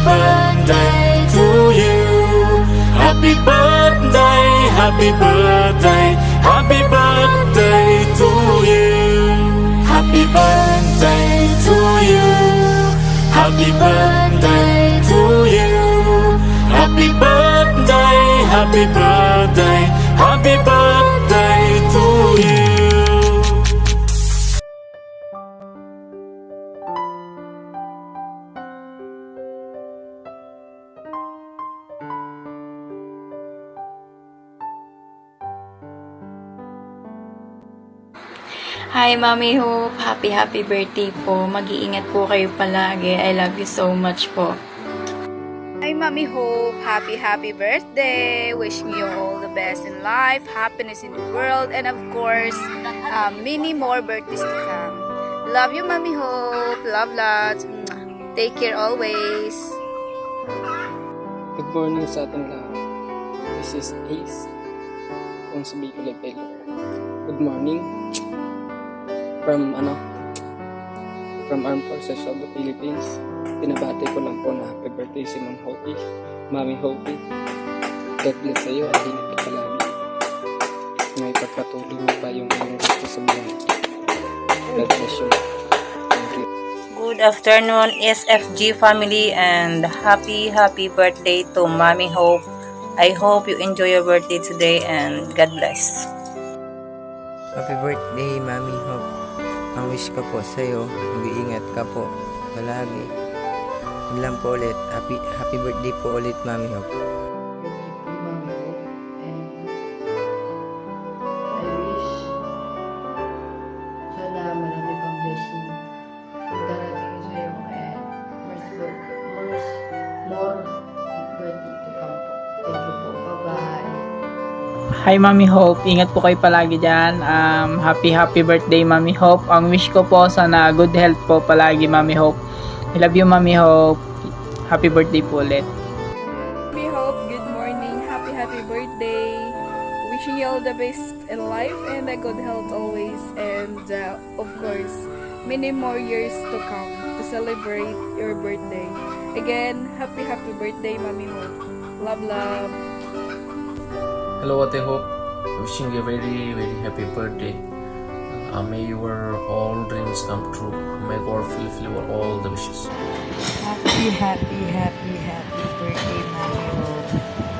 birthday to you. Happy birthday, happy birthday, happy birthday to you. Happy birthday to you. Happy birthday to you. Happy birthday, happy birthday, happy birthday to you. Hi, Mami Hope. Happy birthday po. Mag-iingat po kayo palagi. I love you so much po. Hi, Mami Hope. Happy birthday. Wishing you all the best in life, happiness in the world, and of course, many more birthdays to come. Love you, Mami Hope. Love lots. Take care always. Good morning sa ating lahat. This is Ace kung sa Bicol Epelo. Good morning from Armed Forces of the Philippines. Pinabati ko lang po na happy birthday si Ma'am Hopi, Mami Hopi. God bless sa iyo at ingat ka palagi. May pagpatuloy mo pa yung iyong gusto sa buhay. God bless you. Thank you. Good afternoon, SFG family, and happy birthday to Mami Hope. I hope you enjoy your birthday today and God bless. Happy birthday, Mami Hope. Ang wish ko po sa iyo, mag-iingat ka po palagi. Yun lang po ulit. Happy birthday po ulit, Mami Hope. Sana marami pang blessing darating sa'yo and more birthday to come po. Thank you po. Bye-bye. Hi Mami Hope, ingat po kayo palagi dyan. Happy birthday Mami Hope. Ang wish ko po sana good health po palagi Mami Hope. I love you Mami Hope. Happy birthday po ulit. Mami Hope, good morning. Happy birthday. Wishing you all the best in life and a good health always. And of course, many more years to come to celebrate your birthday. Again, happy birthday Mami Hope. Love. Hello, Ate Hope. Wishing you a very happy birthday. May your all dreams come true. May God fulfill your all the wishes. Happy birthday, Mami Hope.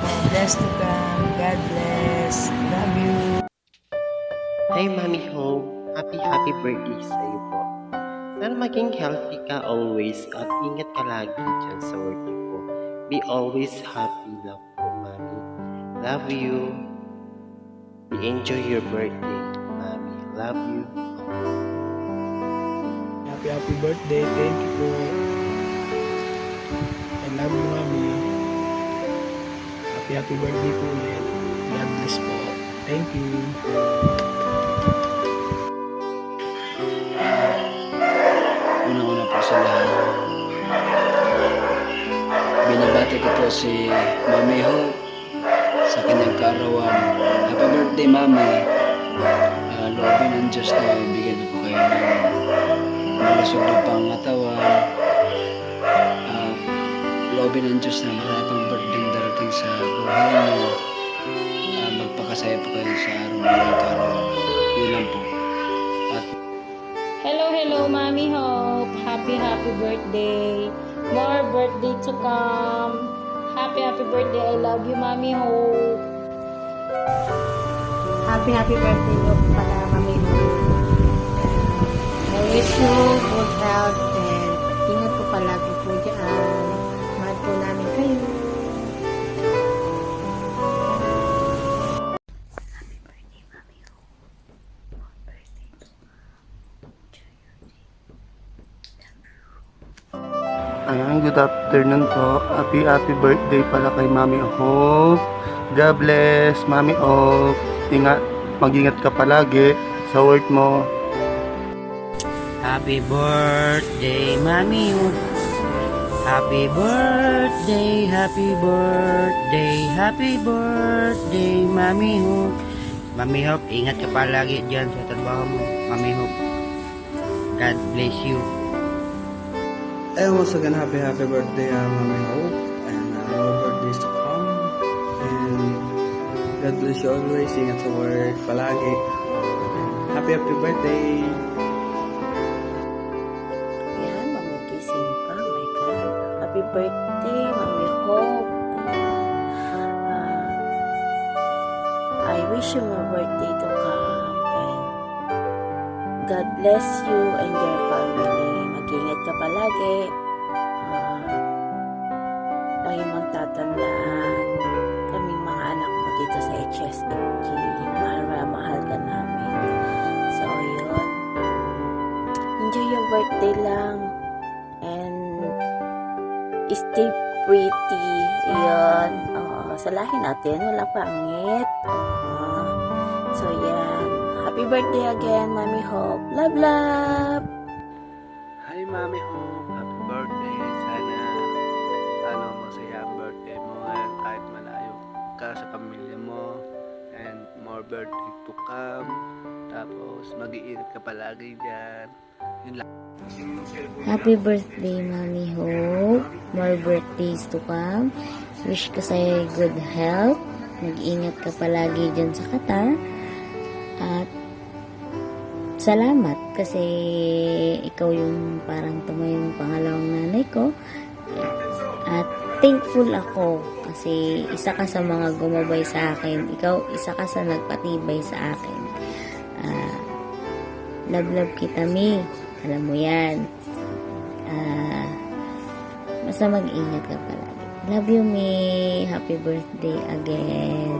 More blessed to come. God bless. Love you. Hi, Mami Hope. Happy birthday sa iyo po. Sana maging healthy ka always at ingat ka lagi dyan sa work niyo po. Be always happy lang po, Mami. Love you. Enjoy your birthday, Mami. Love you. Happy birthday. Thank you po. I love you, Mami. Happy birthday po ulit. God bless po. Thank you. Unang-una po sa lahat, binabati ko po si Mami Hope sa kanyang kaarawan. Happy birthday, Mami. Loobin ng Diyos na ibigay na po kayo ng malusog na pangatawan. Loobin ng Diyos na marami pang birthday darating sa buhay niyo. Magpakasaya po kayo sa araw-araw. Yun lang po. Hello, Mami Hope. Happy birthday. More birthday to come. Happy birthday. I love you, Mami Hope. Happy birthday po pala, Mami Hope. I wish you good health and ingat po palagi po dyan. Mahal po namin kayo. Ayan, good afternoon po. Happy birthday pala kay Mami Hope. God bless, Mami Hope. Mag-ingat ka palagi sa work mo. Happy birthday, Mami Hope. Happy birthday, Mami Hope. Mami Hope, ingat ka palagi dyan sa trabaho mo, Mami Hope. God bless you. And once again, happy birthday, Mami Hope, and more birthdays to come. And God bless you always. Ingat sa work palagi. And happy birthday. Yan, mamugising pa. Oh my God. Happy birthday, Mami Hope. I wish you more birthday to come. And God bless you and your family. Mag-ingat ka palagi. Lagi mong tatandaan. Kaming mga anak mo dito sa HSFG. Mahal ka namin. So, yun. Enjoy your birthday lang. And stay pretty. Yun. Salahin natin. Walang pangit. So, yan. Happy birthday again, Mami Hope. Love, love! Hi, Mami Hope. Happy birthday. Sana masaya ang birthday mo ngayon kahit malayo ka sa pamilya mo. And more birthday to come. Tapos mag-iingat ka palagi dyan. Yun lang. Happy birthday, Mami Hope. More birthdays to come. Wish ko sa'yo good health. Mag-ingat ka palagi dyan sa Qatar. At salamat kasi ikaw yung parang tumayong pangalawang nanay ko. At thankful ako kasi isa ka sa mga gumabay sa akin. Ikaw isa ka sa nagpatibay sa akin. Love kita, Mi. Alam mo yan. Basta mag-ingat ka palagi. Love you, Mi. Happy birthday again.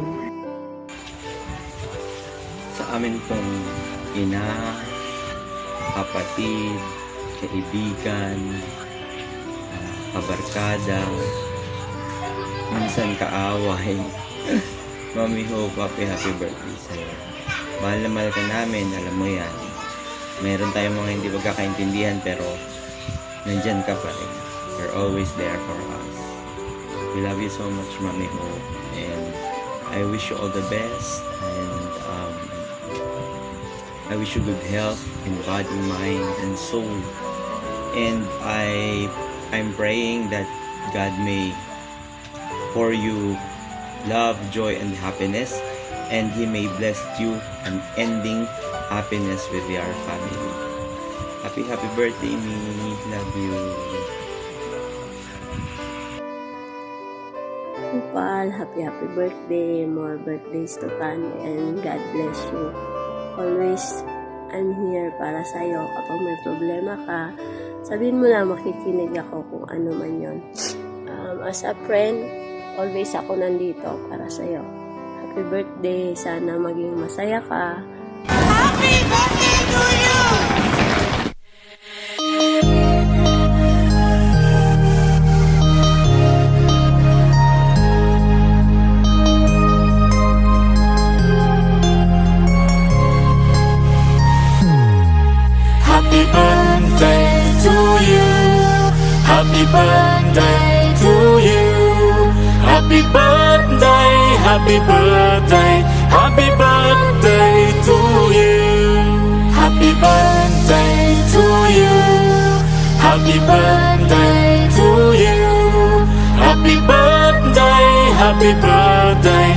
Sa amin pong ina, kapatid, kaibigan, kabarkada, minsan kaaway. Mami Hope, happy birthday sa'yo. Mahal na mahal ka namin, alam mo yan. Meron tayong mga hindi magkakaintindihan pero nandyan ka pa rin. You're always there for us. We love you so much, Mami Hope. And I wish you all the best. And I wish you good health in body, mind, and soul. And I'm praying that God may pour you love, joy, and happiness, and He may bless you an ending happiness with your family. Happy birthday, Mi. Love you. Kupal, happy birthday. More birthdays to come and God bless you. Always, I'm here para sa'yo. Kapag may problema ka, sabihin mo lang, makikinig ako kung ano man yun. As a friend, always ako nandito para sa'yo. Happy birthday. Sana maging masaya ka. Happy birthday to you! Happy birthday to you. Happy birthday to you. Happy birthday, happy birthday, happy birthday to you. Happy birthday to you. Happy birthday to you. Happy birthday, happy birthday.